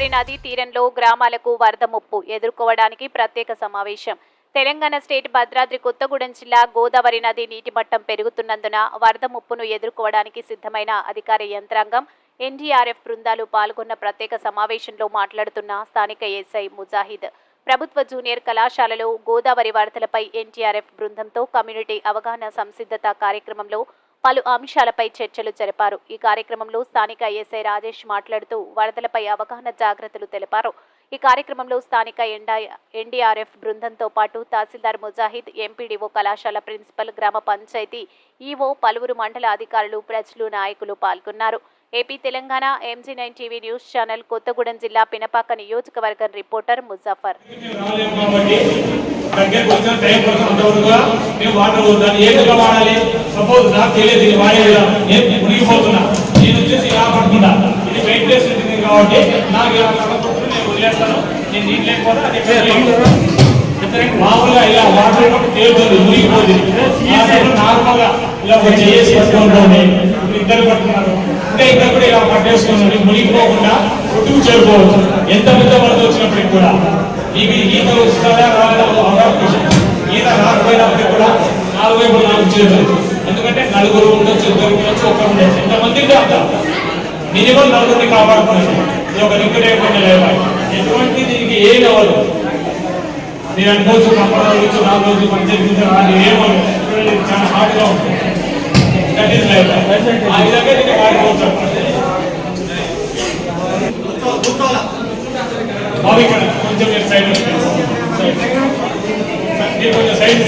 గోదావరి నదీ తీరంలో గ్రామాలకు వరద ముప్పు ఎదుర్కోవడానికి ప్రత్యేక సమావేశం. తెలంగాణ స్టేట్ భద్రాద్రి కొత్తగూడెం జిల్లా గోదావరి నది నీటి మట్టం పెరుగుతున్నందున వరద ముప్పును ఎదుర్కోవడానికి సిద్ధమైన అధికార యంత్రాంగం, ఎన్డీఆర్ఎఫ్ బృందాలు పాల్గొన్న ప్రత్యేక సమావేశంలో మాట్లాడుతున్న స్థానిక ఎస్ఐ ముజాహిద్, ప్రభుత్వ జూనియర్ కళాశాలలో గోదావరి వరదలపై ఎన్డీఆర్ఎఫ్ బృందంతో కమ్యూనిటీ అవగాహన సంసిద్ధత కార్యక్రమంలో పలు అంశాలపై చర్చలు జరిపారు. ఈ కార్యక్రమంలో స్థానిక ఎస్ఐ రాజేష్ మాట్లాడుతూ వరదలపై అవగాహన జాగ్రత్తలు తెలిపారు. ఈ కార్యక్రమంలో స్థానిక ఎన్డీఆర్ఎఫ్ బృందంతో పాటు తహసీల్దార్ ముజాహిద్, ఎంపీడీఓ, కళాశాల ప్రిన్సిపల్, గ్రామ పంచాయతీ ఈవో, పలువురు మండల అధికారులు, ప్రజలు, నాయకులు పాల్గొన్నారు. AP Telangana MG9 TV news channel, Kothagudem జిల్లా పినపాక నియోజకవర్గం రిపోర్టర్ ముజఫర్. మామూలుగా ఇలా వాటర్ తేలుతుంది, మునిగిపోతుంది. నార్మల్ గా ఇలా చేసి పట్టుకుంటుంది, ఇద్దరు పట్టుకున్నారు. ఇంకా ఇక్కడ కూడా ఇలా పట్టేసుకున్నాడు, మునిగిపోకుండా ఒట్టుకు చేరుకోవచ్చు. ఎంత పెద్ద వరద వచ్చినప్పటికి కూడా ఇవి ఈత వస్తారా రాలేదా అవకాశం. ఈత రాకపోయినప్పటికి కూడా 4 వైపులు 4 చేతులు. ఎందుకంటే నలుగురు ఉండొచ్చు, ఇద్దరు ఉండొచ్చు, ఒకరు ఉండొచ్చు. ఎంతమందికి అంత మినిమం 4 కాపాడుకోవచ్చు. ఇది ఒక లింక్ లేకుండా లేవాలి. ఎటువంటి దీనికి ఏం అవ్వదు. నేను అనుకోవచ్చు కంపడం రోజు 4 రోజులు పనిచేసి ఏమో చాలా హార్డ్గా ఉంటుంది. That is life. ఆ విధంగా దీన్ని వాడుకోవచ్చు. బాబు ఇక్కడ కొంచెం మీరు సైడ్ కొంచెం సైడ్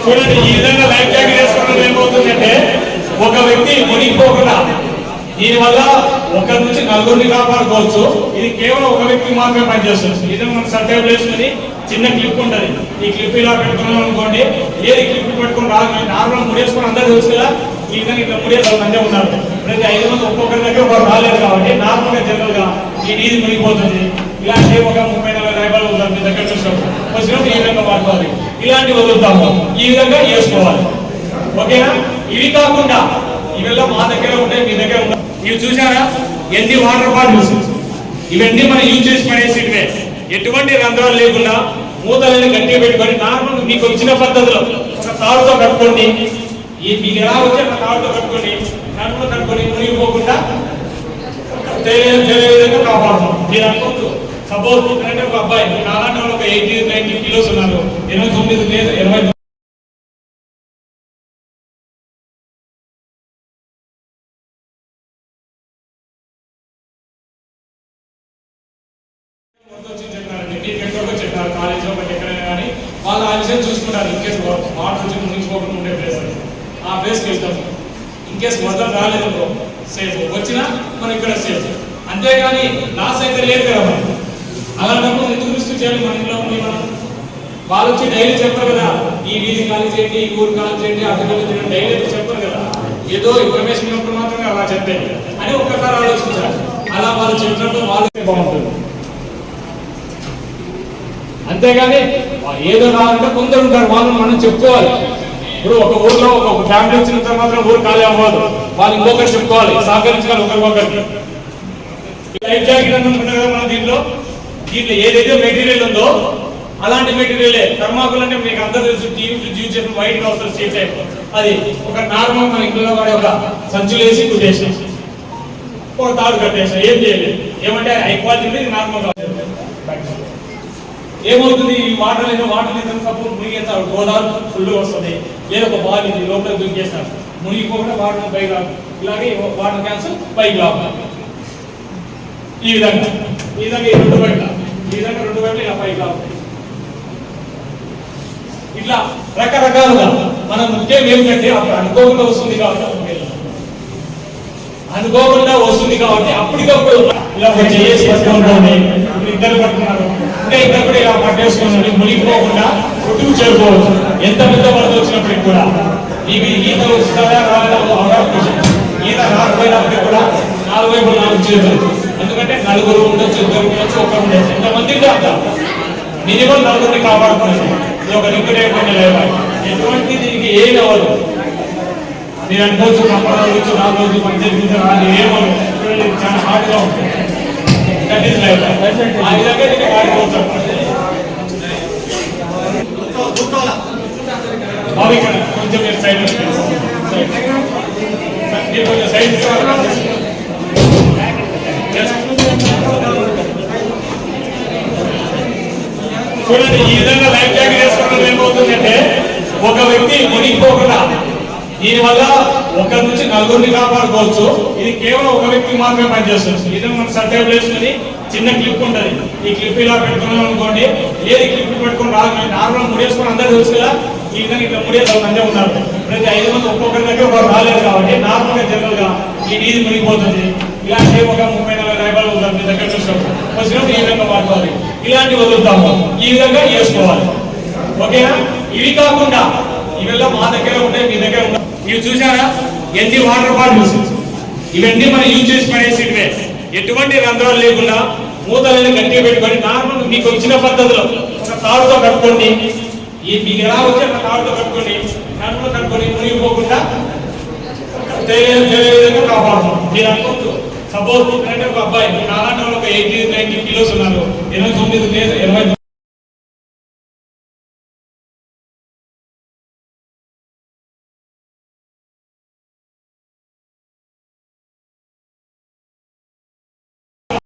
చూడండి. ఈ విధంగా లైఫ్ జాకెట్ వేసుకోవడం ఏమవుతుందంటే ఒక వ్యక్తి మునిగిపోకుండా దీనివల్ల 1 నుంచి 4 కాపాడుకోవచ్చు. ఇది కేవలం ఒక వ్యక్తి మాత్రమే పనిచేస్తుంది. ఇది మనం సర్టైవ్ వేసుకుని చిన్న క్లిప్ ఉంటుంది. ఈ క్లిప్ ఇలా పెట్టుకున్నాం అనుకోండి, ఏది క్లిప్ పెట్టుకుని రాదు. నార్మల్ ముడేసుకొని అందరూ తెలుసు కదా, ఈ విధంగా ఇట్లా ముడేసి మంచిగా ఉన్నారు. ప్రతి 5 మంది ఒక్కొక్కరి దగ్గర ఒకరు రాలేదు కాబట్టి నార్మల్ గా జనరల్ గా ఈ నీది మునిగిపోతుంది. ఇలాంటి ఒక 30-40 రూపాయలు ఉంటుంది మీ దగ్గర వచ్చినప్పుడు ఈ విధంగా వాడుకోవాలి. ఇలాంటివి వదులుతాము, ఈ విధంగా చేసుకోవాలి. ఓకేనా? ఇవి కాకుండా ఇవల్ల మా దగ్గర ఉంటాయి, మీ దగ్గర ఉంటాయి. ఇవి చూసారా, ఎన్ని వాటర్ బాటిల్స్, ఇవన్నీ మనం యూజ్ చేసి పడేసివే. ఎటువంటి రంధ్రాలు లేకుండా మూతలని గట్టిగా పెట్టుకొని నార్మల్ మీకు వచ్చిన పద్ధతిలో ఒక తాడుతో కట్టుకోండి. మీకు ఎలా వచ్చే ఒక తాడుతో కట్టుకొని నడుములో కట్టుకొని మునిగిపోకుండా విధంగా కాపాడుతాం. మీరు అనుకోవచ్చు సపోజ్ అంటే ఒక అబ్బాయి నాలాంటి వాళ్ళు ఒక 80-90 కిలోస్ ఉన్నారు, 29 లేదు 20 చెప్పారు. కాలేజీలో ఎక్కడైనా కానీ వాళ్ళు ఆ విషయం చూసుకుంటారు. ఇన్కేస్ వాటర్ వచ్చి మునిగిపోకుండా ఉండే ప్లేస్ అది, ఆ ప్లేస్కి వెళ్తాము. ఇన్కేస్ వరదలు రాలేదు సేఫ్, వచ్చినా మనం ఇక్కడ సేఫ్. అంతేగాని లాస్ అయితే లేదు కదా మనం. అలాంటప్పుడు ఎందుకు రిస్క్ చేయాలి? మన ఇంట్లో ఉంది మనం. వాళ్ళు వచ్చి డైలీ చెప్పరు కదా, ఈ వీధి ఖాళీ చేయండి, ఈ ఊరు ఖాళీ చేయండి, అక్కడ డైలీ చెప్పరు కదా. ఏదో ఇన్ఫర్మేషన్ ఉన్నప్పుడు మాత్రమే అలా చెప్పేది అని ఒక్కసారి ఆలోచించాలి. అలా వాళ్ళు చెప్పినప్పుడు వాళ్ళకే బాగుంటుంది. అంతేగాని ఏదో రావాలంటే కొందరు ఉంటారు, వాళ్ళు మనం చెప్పుకోవాలి. ఇప్పుడు ఒక ఊర్లో ఒక ఫ్యామిలీ వచ్చిన తర్వాత ఊరు ఖాళీ అవ్వదు, వాళ్ళు ఇంకొకరు చెప్పుకోవాలి, సహకరించాలి ఒకరికొకరికి. లైఫ్ జాకెట్ అనుకుంటున్నాం కదా మనం. దీంట్లో ఏదైతే మెటీరియల్ ఉందో అలాంటి మెటీరియలే. థర్మాకోల్ అంటే మీకు అందరూ తెలుసు, టీవీ ఫ్రిడ్జ్ యూజ్ చేసిన వైట్ వస్తుంది సీ టైప్. అది ఒక నార్మల్ మన ఇంట్లో వాడే ఒక సంచులు వేసి కుట్టేసాం, ఒక తాడు కట్టేసాం, ఏం చేయలేదు. ఏమంటే హై క్వాలిటీ నార్మల్ ఏమవుతుంది, ఈ వాటర్ వాటర్ సపోజ్ మునిగేస్తారు, గోదావరి ఫుల్ వస్తుంది, లేదా ఒక బాల్ ఇది లోపల దుంకేస్తారు, మునిగిపోకుండా వాటర్ పైకి రాదు. ఇలాగే వాటర్ క్యాన్సర్ పైకి రావాలి. ఈ విధంగా ఈ రెండు వైపుల ఇలా పైకి రావాలి. ఇట్లా రకరకాలుగా మనం ముఖ్యం ఏమిటంటే అప్పుడు అనుకోకుండా వస్తుంది కాబట్టి అప్పటికప్పుడు ఇలా చేసి పట్టుకుంటుంది, ఇద్దరు పట్టుకున్నారు. ఇంకా ఇక్కడ కూడా ఇలా పట్టేసుకున్నాడు, మునిగిపోకుండా ఒట్టుకు చేరుకోవచ్చు. ఎంత పెద్ద వరద వచ్చినప్పటికి కూడా ఇవి ఈత వస్తారా రాలేదా అవకాశం. ఈత రాకపోయినప్పటికి కూడా 4 వైపులు 4 చేతులు. ఎందుకంటే నలుగురు ఉండొచ్చు, ఇద్దరు ఉండొచ్చు, ఒకరు ఉండొచ్చు. ఎంతమందికి అంత మినిమం 4 కాపాడుకోవచ్చు. ఇది ఒక లింక్ లేకుండా లేవాలి. ఎటువంటి దీనికి ఏం అవ్వదు. మీరు అనుకోవచ్చు కంపడ రోజు 4 రోజులు పనిచేసి అది ఏమో చాలా హార్డ్గా ఉంటుంది. That is life. ఆ విధంగా నేను ఆడిపోతాను. బాబు ఇక్కడ కొంచెం మీరు సైడ్ మీరు కొంచెం సైడ్ చూడండి. ఈ విధంగా లైఫ్ జాకెట్ వేసుకోవడం ఏమవుతుందంటే ఒక వ్యక్తి మునిగిపోకుండా దీనివల్ల ఒకరి నుంచి నలుగురిని కాపాడుకోవచ్చు. ఇది కేవలం ఒక వ్యక్తికి మాత్రమే పనిచేస్తుంది. ఈ విధంగా మనం సర్టైబుల్ వేసుకుని చిన్న క్లిప్ ఉంటుంది. ఈ క్లిప్ ఇలా పెట్టుకున్నాం అనుకోండి, ఏది క్లిప్ పెట్టుకుని రాదు. నార్మల్ ముడేసుకుని అందరూ తెలుసు కదా, ఈ విధంగా ఇట్లా ముడేసి మందే ఉన్నారు. ప్రతి 5 మంది ఒక్కొక్కరి దగ్గర ఒకరు రాలేదు కాబట్టి నార్మల్గా జనరల్ గా ఈ నీది మునిగిపోతుంది. ఇలాంటి ఒక 30-40 రూపాయలు ఉంటారు మీ దగ్గర చూసినప్పుడు వచ్చినప్పుడు ఈ విధంగా వాడుకోవాలి. ఇలాంటివి వదులుతాము, ఈ విధంగా చేసుకోవాలి. ఓకేనా? ఇవి కాకుండా ఇవెల్లా మా దగ్గర ఉంటాయి, మీ దగ్గర ఉంటాయి. ఇవి చూసారా ఎన్ని వాటర్ బాటిల్స్, ఇవన్నీ మనం యూజ్ చేసి పడేసివే. ఎటువంటి రంధ్రాలు లేకుండా మూతలని గట్టిగా పెట్టుకొని నార్మల్ మీకు వచ్చిన పద్ధతిలో ఒక తాడుతో కట్టుకోండి. ఈ మీకు ఎలా వచ్చి అట్లా తాడుతో కట్టుకోండి, నడుములో కట్టుకొని మునిగిపోకుండా విధంగా కాపాడుతున్నాం. మీరు అనుకోవచ్చు సపోజ్ ఒక అబ్బాయి నాలాంటి వాళ్ళు ఒక 80-90 కిలోస్ ఉన్నారు, 89 లేదు 20